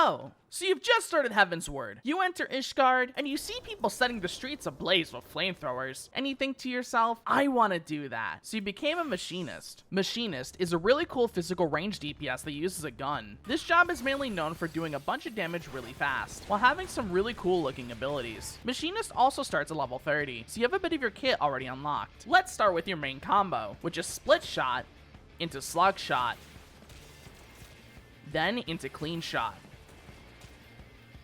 Oh, so you've just started Heaven's Word. You enter Ishgard, and you see people setting the streets ablaze with flamethrowers, and you think to yourself, I want to do that. So you became a Machinist. Machinist is a really cool physical range DPS that uses a gun. This job is mainly known for doing a bunch of damage really fast, while having some really cool looking abilities. Machinist also starts at level 30, so you have a bit of your kit already unlocked. Let's start with your main combo, which is Split Shot into Slug Shot, then into Clean Shot.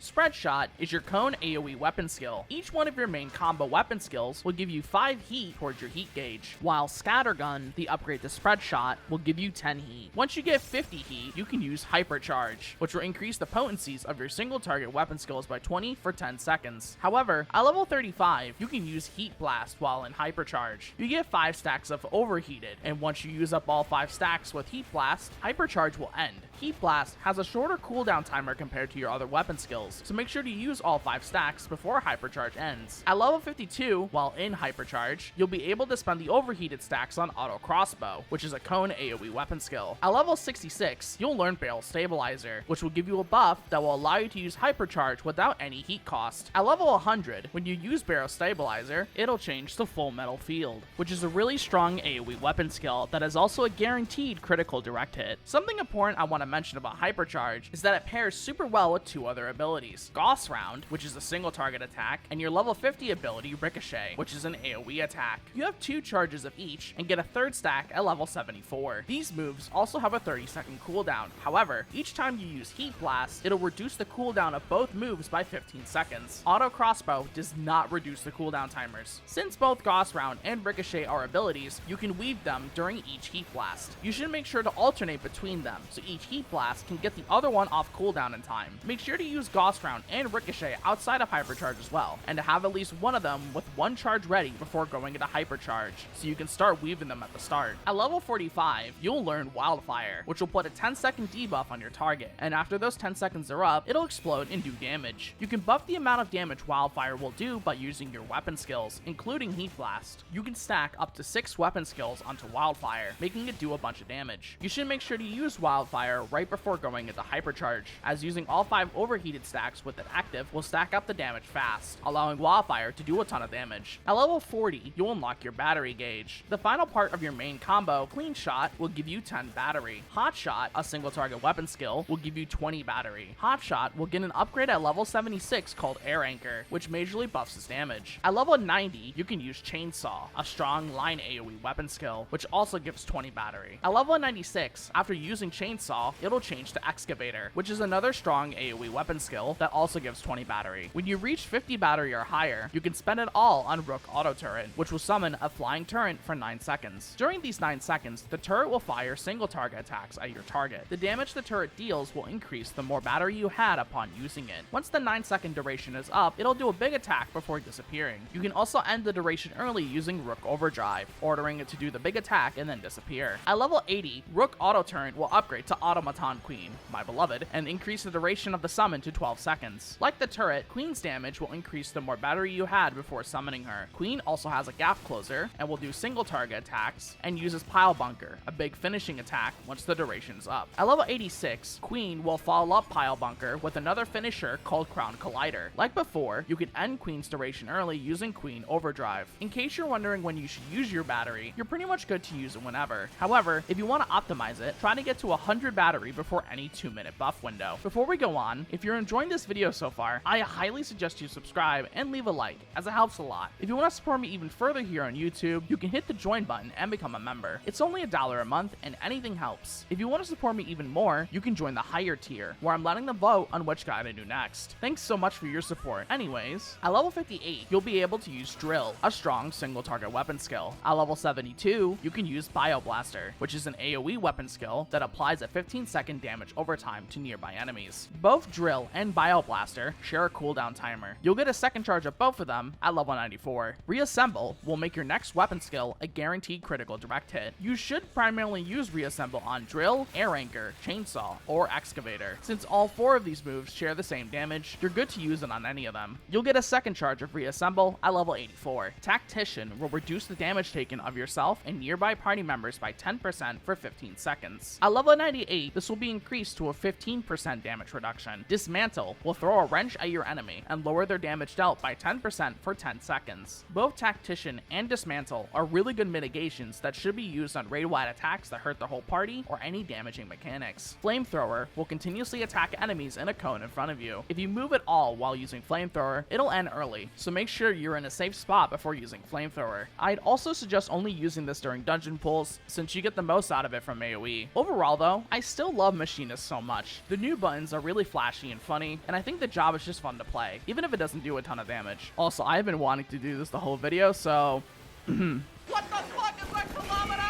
Spread Shot is your cone AoE weapon skill. Each one of your main combo weapon skills will give you 5 heat towards your heat gauge, while Scattergun, the upgrade to Spread Shot, will give you 10 heat. Once you get 50 heat, you can use Hypercharge, which will increase the potencies of your single target weapon skills by 20 for 10 seconds. However, at level 35, you can use Heat Blast while in Hypercharge. You get 5 stacks of Overheated, and once you use up all 5 stacks with Heat Blast, Hypercharge will end. Heat Blast has a shorter cooldown timer compared to your other weapon skills, so make sure to use all 5 stacks before Hypercharge ends. At level 52, while in Hypercharge, you'll be able to spend the overheated stacks on Auto Crossbow, which is a cone AoE weapon skill. At level 66, you'll learn Barrel Stabilizer, which will give you a buff that will allow you to use Hypercharge without any heat cost. At level 100, when you use Barrel Stabilizer, it'll change to Full Metal Field, which is a really strong AoE weapon skill that is also a guaranteed critical direct hit. Something important I want to mention about Hypercharge is that it pairs super well with 2 other abilities: Gauss Round, which is a single target attack, and your level 50 ability Ricochet, which is an AoE attack. You have 2 charges of each and get a 3rd stack at level 74. These moves also have a 30-second cooldown. However, each time you use Heat Blast, it'll reduce the cooldown of both moves by 15 seconds. Auto Crossbow does not reduce the cooldown timers. Since both Gauss Round and Ricochet are abilities, you can weave them during each Heat Blast. You should make sure to alternate between them, so each Heat Blast can get the other one off cooldown in time. Make sure to use Gauss Round and Ricochet outside of Hypercharge as well, and to have at least one of them with 1 charge ready before going into Hypercharge, so you can start weaving them at the start. At level 45, you'll learn Wildfire, which will put a 10-second debuff on your target, and after those 10 seconds are up, it'll explode and do damage. You can buff the amount of damage Wildfire will do by using your weapon skills, including Heat Blast. You can stack up to 6 weapon skills onto Wildfire, making it do a bunch of damage. You should make sure to use Wildfire right before going into Hypercharge, as using all 5 overheated stacks with it active will stack up the damage fast, allowing Wildfire to do a ton of damage. At level 40, you'll unlock your battery gauge. The final part of your main combo, Clean Shot, will give you 10 battery. Hot Shot, a single target weapon skill, will give you 20 battery. Hot Shot will get an upgrade at level 76 called Air Anchor, which majorly buffs its damage. At level 90, you can use Chainsaw, a strong line AoE weapon skill, which also gives 20 battery. At level 96, after using Chainsaw, it'll change to Excavator, which is another strong AoE weapon skill that also gives 20 battery. When you reach 50 battery or higher, you can spend it all on Rook Auto Turret, which will summon a flying turret for 9 seconds. During these 9 seconds, the turret will fire single target attacks at your target. The damage the turret deals will increase the more battery you had upon using it. Once the 9-second duration is up, it'll do a big attack before disappearing. You can also end the duration early using Rook Overdrive, ordering it to do the big attack and then disappear. At level 80, Rook Auto Turret will upgrade to Automaton Queen, my beloved, and increase the duration of the summon to 12 seconds. Like the turret, Queen's damage will increase the more battery you had before summoning her. Queen also has a gap closer and will do single target attacks and uses Pile Bunker, a big finishing attack once the duration's up. At level 86, Queen will follow up Pile Bunker with another finisher called Crown Collider. Like before, you can end Queen's duration early using Queen Overdrive. In case you're wondering when you should use your battery, you're pretty much good to use it whenever. However, if you want to optimize it, try to get to 100 battery before any 2-minute buff window. Before we go on, if you're enjoying this video so far, I highly suggest you subscribe and leave a like, as it helps a lot. If you want to support me even further here on YouTube, you can hit the join button and become a member. It's only $1 a month and anything helps. If you want to support me even more, you can join the higher tier, where I'm letting them vote on which guy to do next. Thanks so much for your support. Anyways, at level 58, you'll be able to use Drill, a strong single target weapon skill. At level 72, you can use Bioblaster, which is an AoE weapon skill that applies a 15-second damage over time to nearby enemies. Both Drill and and Bioblaster share a cooldown timer. You'll get a second charge of both of them at level 94. Reassemble will make your next weapon skill a guaranteed critical direct hit. You should primarily use Reassemble on Drill, Air Anchor, Chainsaw, or Excavator. Since all 4 of these moves share the same damage, you're good to use it on any of them. You'll get a second charge of Reassemble at level 84. Tactician will reduce the damage taken of yourself and nearby party members by 10% for 15 seconds. At level 98, this will be increased to a 15% damage reduction. Dismantle will throw a wrench at your enemy and lower their damage dealt by 10% for 10 seconds. Both Tactician and Dismantle are really good mitigations that should be used on raid-wide attacks that hurt the whole party or any damaging mechanics. Flamethrower will continuously attack enemies in a cone in front of you. If you move at all while using Flamethrower, it'll end early, so make sure you're in a safe spot before using Flamethrower. I'd also suggest only using this during dungeon pulls, since you get the most out of it from AoE. Overall though, I still love Machinist so much. The new buttons are really flashy and funny, and I think the job is just fun to play, even if it doesn't do a ton of damage. Also, I've been wanting to do this the whole video, so... What the fuck is a kilometer?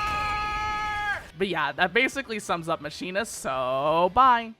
But yeah, that basically sums up Machinist, so bye!